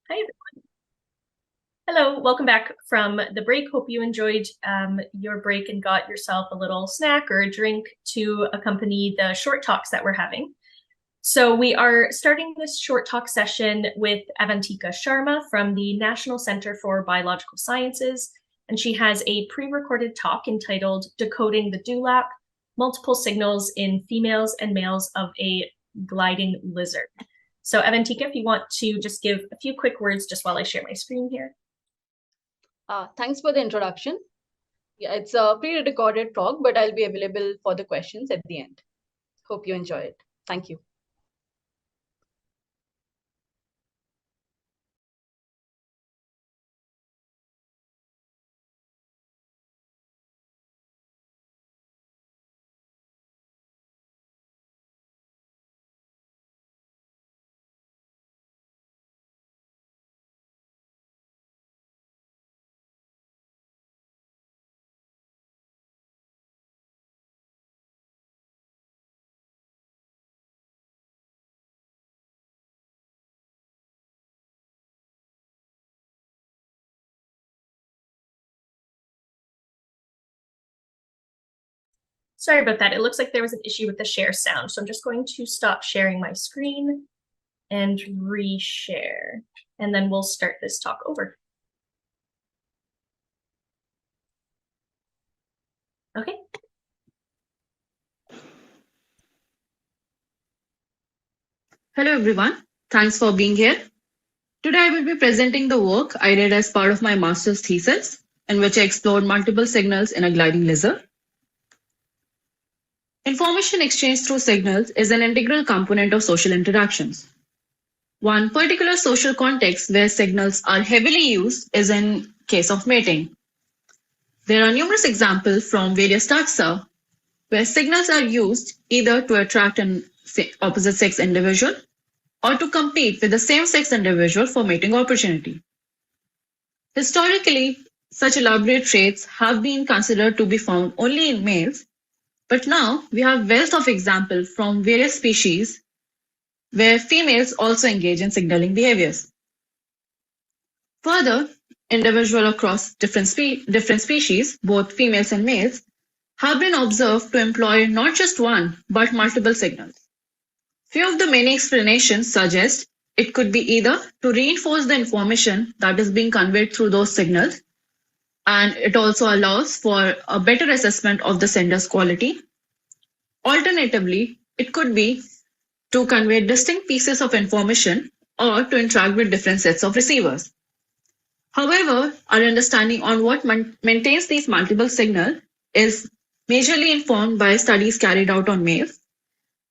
Hi, everyone. Hello, welcome back from the break. Hope you enjoyed your break and got yourself a little snack or a drink to accompany the short talks that we're having. So we are starting this short talk session with Avantika Sharma from the National Center for Biological Sciences, and she has a pre-recorded talk entitled Decoding the Dewlap, Multiple Signals in Females and Males of a Gliding Lizard. So Avantika, if you want to just give a few quick words just while I share my screen here. Thanks for the introduction. Yeah, it's a pre-recorded talk, but I'll be available for the questions at the end. Hope you enjoy it. Thank you. Sorry about that. It looks like there was an issue with the share sound. So I'm just going to stop sharing my screen and reshare, and then we'll start this talk over. Okay. Hello everyone, thanks for being here. Today I will be presenting the work I did as part of my master's thesis, in which I explored multiple signals in a gliding lizard. Information exchange through signals is an integral component of social interactions. One particular social context where signals are heavily used is in case of mating. There are numerous examples from various taxa where signals are used either to attract an opposite sex individual or to compete with the same-sex individual for mating opportunity. Historically, such elaborate traits have been considered to be found only in males, but now we have wealth of examples from various species where females also engage in signaling behaviors. Further, individuals across different species, both females and males, have been observed to employ not just one, but multiple signals. Few of the many explanations suggest it could be either to reinforce the information that is being conveyed through those signals, and it also allows for a better assessment of the sender's quality. Alternatively, it could be to convey distinct pieces of information or to interact with different sets of receivers. However, our understanding on what maintains these multiple signals is majorly informed by studies carried out on males,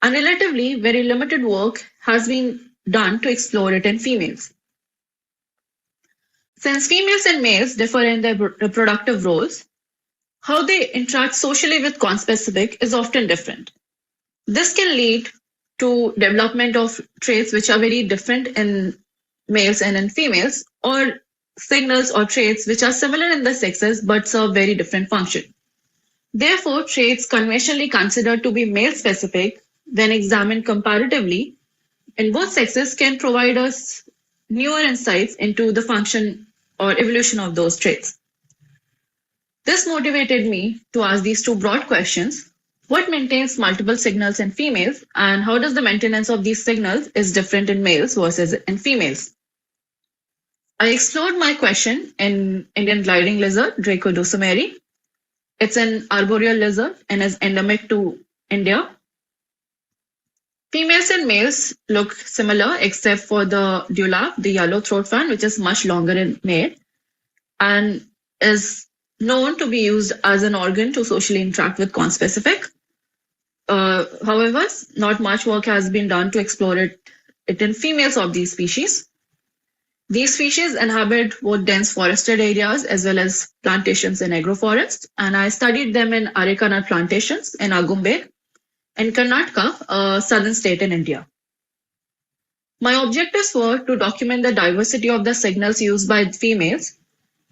and relatively very limited work has been done to explore it in females. Since females and males differ in their reproductive roles, how they interact socially with conspecific is often different. This can lead to development of traits which are very different in males and in females, or signals or traits which are similar in the sexes but serve very different function. Therefore, traits conventionally considered to be male-specific, when examined comparatively in both sexes, can provide us newer insights into the function or evolution of those traits. This motivated me to ask these two broad questions. What maintains multiple signals in females, and how does the maintenance of these signals is different in males versus in females? I explored my question in Indian gliding lizard, Draco dulcimeri. It's an arboreal lizard and is endemic to India. Females and males look similar except for the dewlap, the yellow throat fan, which is much longer in male and is known to be used as an organ to socially interact with conspecific. However, not much work has been done to explore it in females of these species. These species inhabit both dense forested areas as well as plantations in agroforests, and I studied them in areca nut plantations in Agumbe in Karnataka, a southern state in India. My objectives were to document the diversity of the signals used by females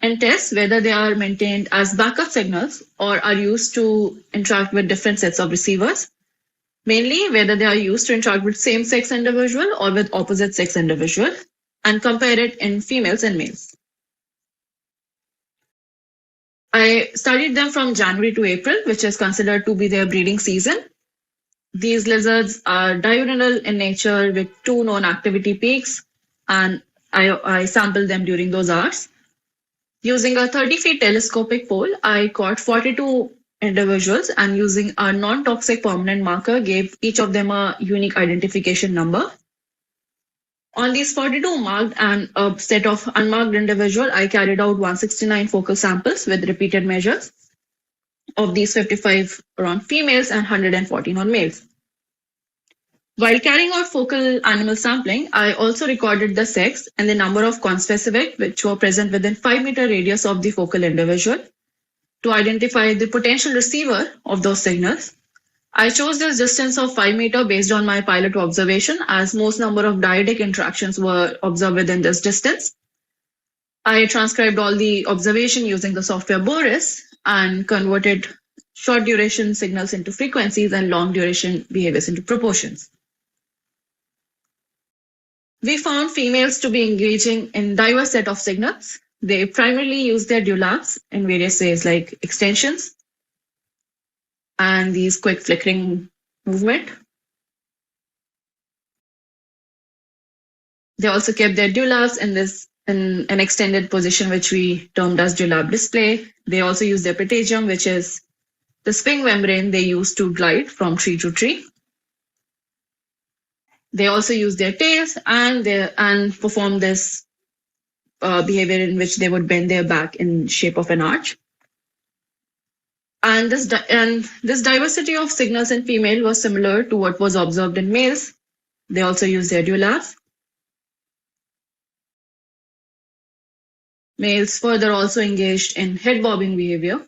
and test whether they are maintained as backup signals or are used to interact with different sets of receivers, mainly whether they are used to interact with same-sex individual or with opposite-sex individual, and compare it in females and males. I studied them from January to April, which is considered to be their breeding season. These lizards are diurnal in nature with 2 known activity peaks, and I sampled them during those hours. Using a 30 feet telescopic pole, I caught 42 individuals, and using a non-toxic permanent marker gave each of them a unique identification number. On these 42 marked and a set of unmarked individual, I carried out 169 focal samples with repeated measures. Of these, 55 were on females and 114 on males. While carrying out focal animal sampling, I also recorded the sex and the number of conspecific which were present within 5-meter radius of the focal individual. To identify the potential receiver of those signals, I chose this distance of 5 meters based on my pilot observation, as most number of dyadic interactions were observed within this distance. I transcribed all the observation using the software Boris and converted short duration signals into frequencies and long duration behaviors into proportions. We found females to be engaging in diverse set of signals. They primarily use their dewlaps in various ways like extensions and these quick flickering movement. They also kept their dewlaps in an extended position, which we termed as dewlap display. They also use their patagium, which is the swing membrane they use to glide from tree to tree. They also use their tails and perform this behavior in which they would bend their back in shape of an arch. And this diversity of signals in female was similar to what was observed in males. They also use their dewlaps. Males further also engaged in head bobbing behavior.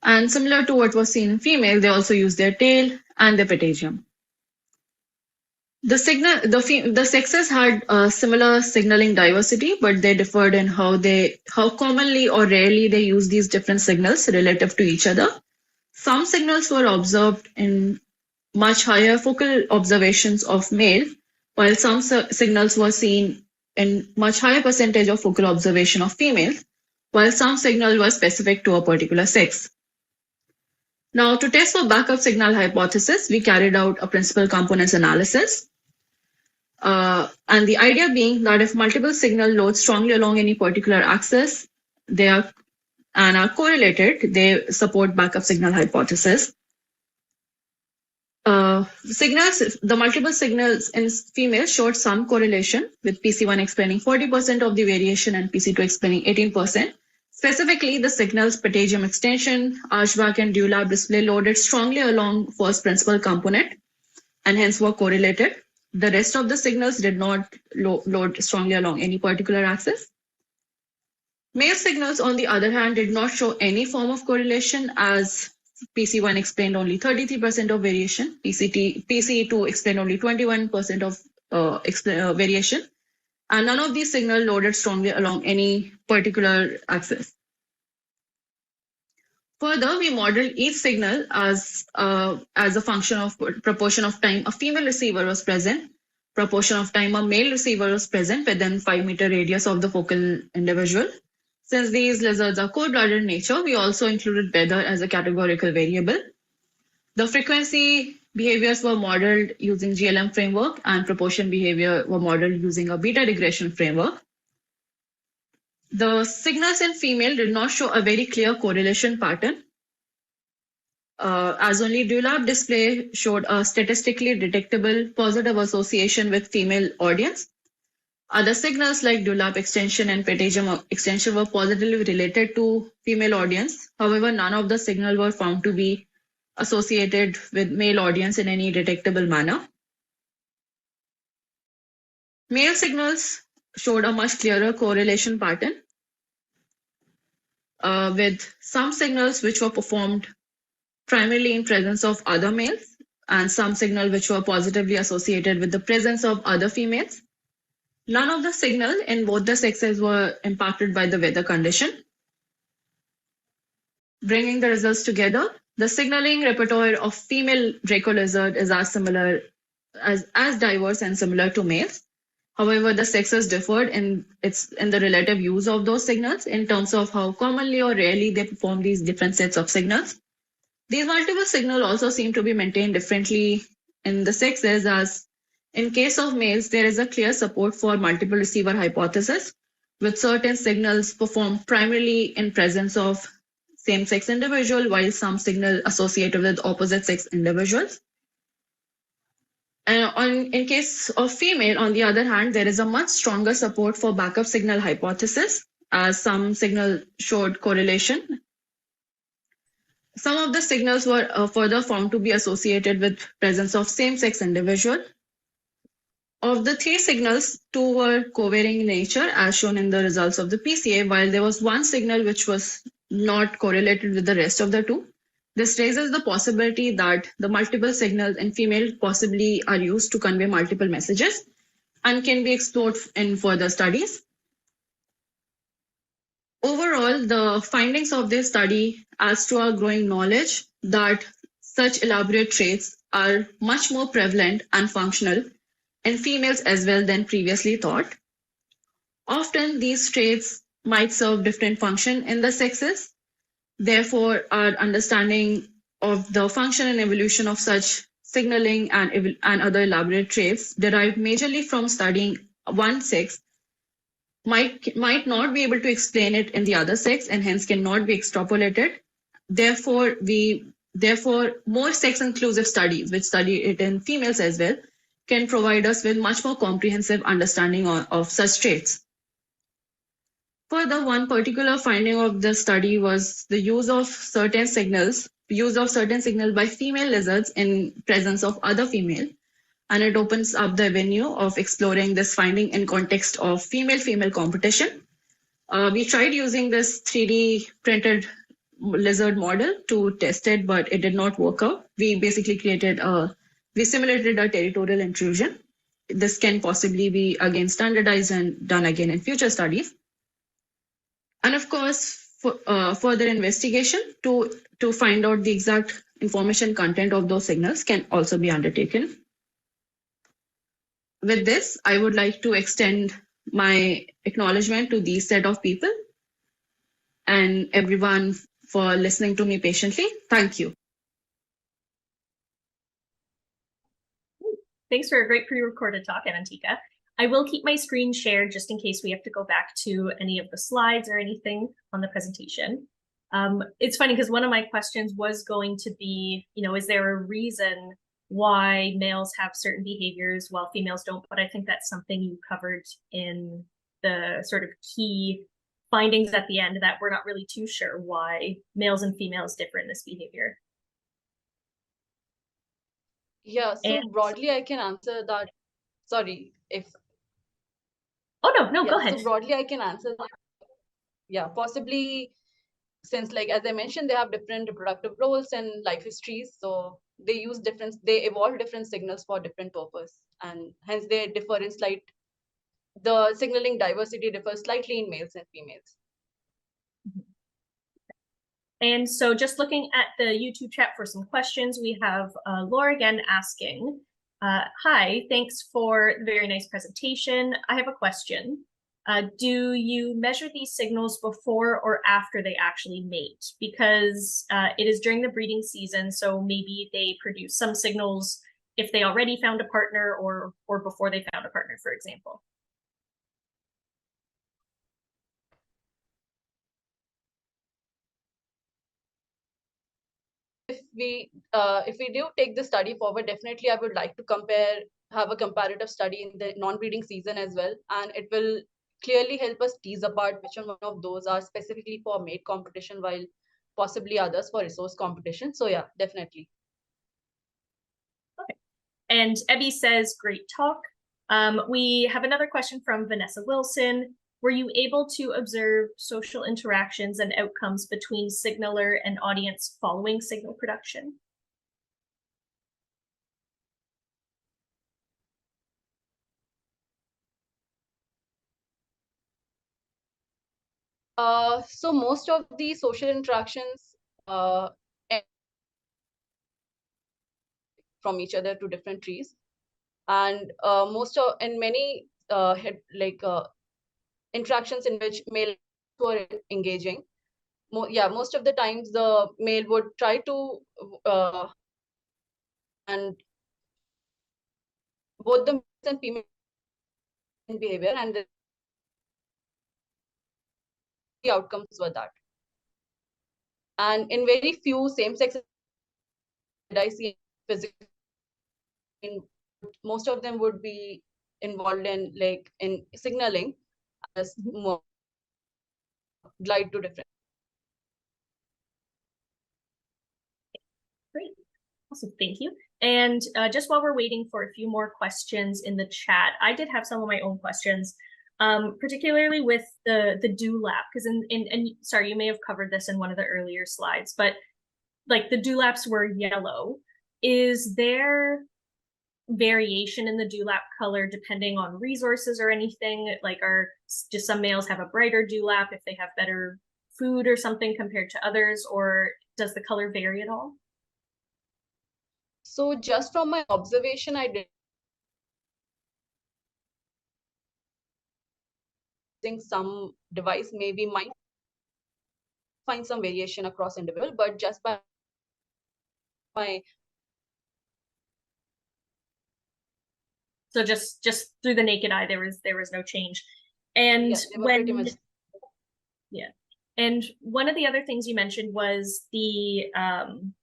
And similar to what was seen in female, they also use their tail and their patagium. The sexes had a similar signaling diversity, but they differed in how commonly or rarely they use these different signals relative to each other. Some signals were observed in much higher focal observations of male, while some signals were seen in much higher percentage of focal observation of females, while some signal was specific to a particular sex. Now, to test for backup signal hypothesis, we carried out a principal components analysis. And the idea being that if multiple signal loads strongly along any particular axis, they are correlated, they support backup signal hypothesis. The multiple signals in females showed some correlation, with PC1 explaining 40% of the variation and PC2 explaining 18%. Specifically, the signals patagium extension, archback, and dewlap display loaded strongly along first principal component and hence were correlated. The rest of the signals did not load strongly along any particular axis. Male signals, on the other hand, did not show any form of correlation, as PC1 explained only 33% of variation, PC2 explained only 21% of variation, and none of these signals loaded strongly along any particular axis. Further, we modeled each signal as a function of proportion of time a female receiver was present, proportion of time a male receiver was present within 5-meter radius of the focal individual. Since these lizards are cold-blooded in nature, we also included weather as a categorical variable. The frequency behaviors were modeled using GLM framework, and proportion behavior were modeled using a beta regression framework. The signals in female did not show a very clear correlation pattern, as only dewlap display showed a statistically detectable positive association with female audience. Other signals like dewlap extension and patagium extension were positively related to female audience. However, none of the signals were found to be associated with male audience in any detectable manner. Male signals showed a much clearer correlation pattern, with some signals which were performed primarily in presence of other males and some signals which were positively associated with the presence of other females. None of the signals in both the sexes were impacted by the weather condition. Bringing the results together, The signaling repertoire of female Draco lizard is as diverse and similar to males. However, the sexes differed in the relative use of those signals in terms of how commonly or rarely they perform these different sets of signals. These multiple signals also seem to be maintained differently in the sexes, as in case of males, there is a clear support for multiple receiver hypothesis, with certain signals performed primarily in presence of same-sex individual, while some signal associated with opposite-sex individuals. In case of female, on the other hand, there is a much stronger support for backup signal hypothesis, as some signal showed correlation. Some of the signals were further found to be associated with presence of same-sex individual. Of the three signals, two were covariant in nature, as shown in the results of the PCA, while there was one signal which was not correlated with the rest of the two. This raises the possibility that the multiple signals in female possibly are used to convey multiple messages and can be explored in further studies. Overall, the findings of this study adds to our growing knowledge that such elaborate traits are much more prevalent and functional in females as well than previously thought. Often, these traits might serve different function in the sexes. Therefore, our understanding of the function and evolution of such signaling and other elaborate traits derived majorly from studying one sex might not be able to explain it in the other sex and hence cannot be extrapolated. Therefore, more sex-inclusive studies, which study it in females as well, can provide us with much more comprehensive understanding of such traits. Further, one particular finding of the study was the use of certain signals by female lizards in presence of other female, and it opens up the avenue of exploring this finding in context of female-female competition. We tried using this 3D printed lizard model to test it, but it did not work out. We basically we simulated a territorial intrusion. This can possibly be again standardized and done again in future studies. And of course, further investigation to find out the exact information content of those signals can also be undertaken. With this, I would like to extend my acknowledgement to these set of people and everyone for listening to me patiently. Thank you. Thanks for a great pre-recorded talk, Avantika. I will keep my screen shared just in case we have to go back to any of the slides or anything on the presentation. It's funny because one of my questions was going to be, is there a reason why males have certain behaviors while females don't? But I think that's something you covered in the sort of key findings at the end, that we're not really too sure why males and females differ in this behavior. Yeah, so broadly I can answer that. Sorry, if... Oh, no, go ahead. So broadly I can answer that. Yeah, possibly since, like, as I mentioned, they have different reproductive roles and life histories. So they evolve different signals for different purpose. And hence they differ in the signaling diversity differs slightly in males and females. And so just looking at the YouTube chat for some questions, we have Laura again asking, hi, thanks for the very nice presentation. I have a question. Do you measure these signals before or after they actually mate? Because it is during the breeding season, so maybe they produce some signals if they already found a partner or before they found a partner, for example. If we do take the study forward, definitely I would like to have a comparative study in the non-breeding season as well, and it will clearly help us tease apart which one of those are specifically for mate competition while possibly others for resource competition. So yeah, definitely. Okay. And Ebby says, great talk. We have another question from Vanessa Wilson. Were you able to observe social interactions and outcomes between signaler and audience following signal production? So most of the social interactions from each other to different trees. And in many interactions in which male were engaging, most of the times the male would try to and both the males and female behavior, and the outcomes were that. And in very few same-sex did I see physical, most of them would be involved in signaling as more glide to different. Great. Awesome. Thank you. And just while we're waiting for a few more questions in the chat, I did have some of my own questions, particularly with the dewlap, because and sorry, you may have covered this in one of the earlier slides, but like the dewlaps were yellow. Is there variation in the dewlap color depending on resources or anything? Like, do some males have a brighter dewlap if they have better food or something compared to others, or does the color vary at all? So just from my observation, I did think some device maybe might find some variation across individual, but just by my just through the naked eye, there was no change. And yes, they were pretty much. Yeah. And one of the other things you mentioned was the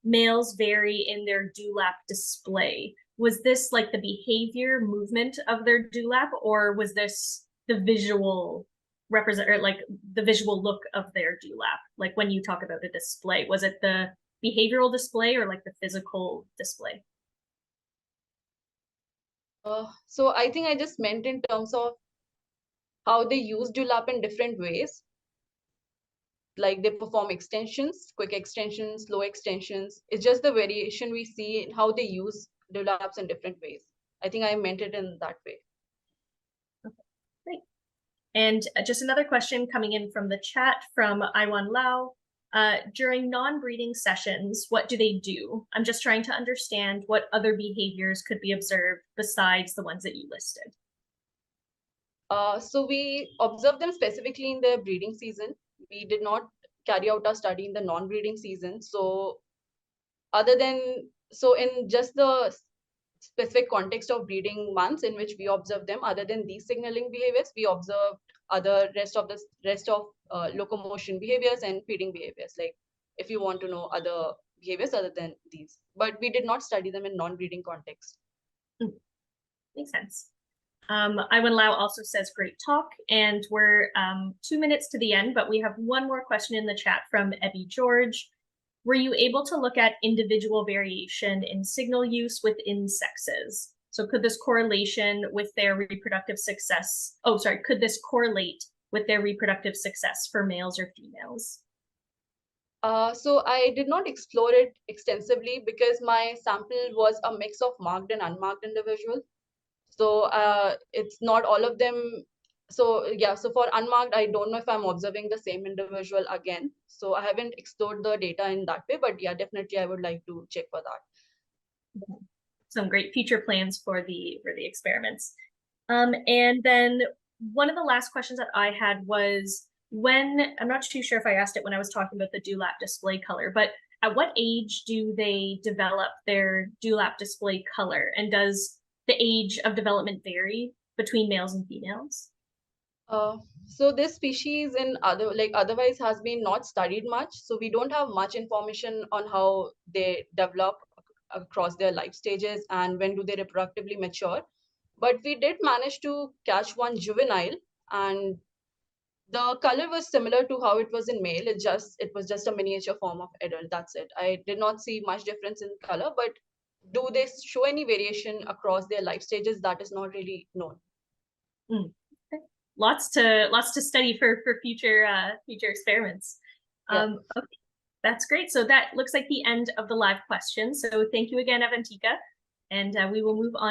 males vary in their dewlap display. Was this like the behavior movement of their dewlap, or was this the visual the visual look of their dewlap? Like when you talk about the display, was it the behavioral display or like the physical display? So I think I just meant in terms of how they use dewlap in different ways. Like they perform extensions, quick extensions, slow extensions. It's just the variation we see in how they use dewlaps in different ways. I think I meant it in that way. Okay, great. And just another question coming in from the chat from Iwan Lau. During non-breeding sessions, what do they do? I'm just trying to understand what other behaviors could be observed besides the ones that you listed. So we observed them specifically in the breeding season. We did not carry out our study in the non-breeding season. So in just the specific context of breeding months in which we observed them, other than these signaling behaviors, we observed rest of locomotion behaviors and feeding behaviors. Like if you want to know other behaviors other than these, but we did not study them in non-breeding context. Makes sense. Iwan Lau also says, great talk. And we're 2 minutes to the end, but we have one more question in the chat from Ebby George. Were you able to look at individual variation in signal use within sexes? So could this correlation with their reproductive success? Oh, sorry. Could this correlate with their reproductive success for males or females? So I did not explore it extensively because my sample was a mix of marked and unmarked individuals. So it's not all of them. So yeah, so for unmarked, I don't know if I'm observing the same individual again. So I haven't explored the data in that way, but yeah, definitely I would like to check for that. Some great future plans for the experiments. And then one of the last questions that I had was I'm not too sure if I asked it when I was talking about the dewlap display color, but at what age do they develop their dewlap display color? And does the age of development vary between males and females? So this species otherwise has been not studied much. So we don't have much information on how they develop across their life stages and when do they reproductively mature. But we did manage to catch one juvenile, and the color was similar to how it was in male. It was just a miniature form of adult. That's it. I did not see much difference in color, but do they show any variation across their life stages? That is not really known. Okay. Lots to study for future experiments. Yeah. Okay, that's great. So that looks like the end of the live questions. So thank you again, Avantika, and we will move on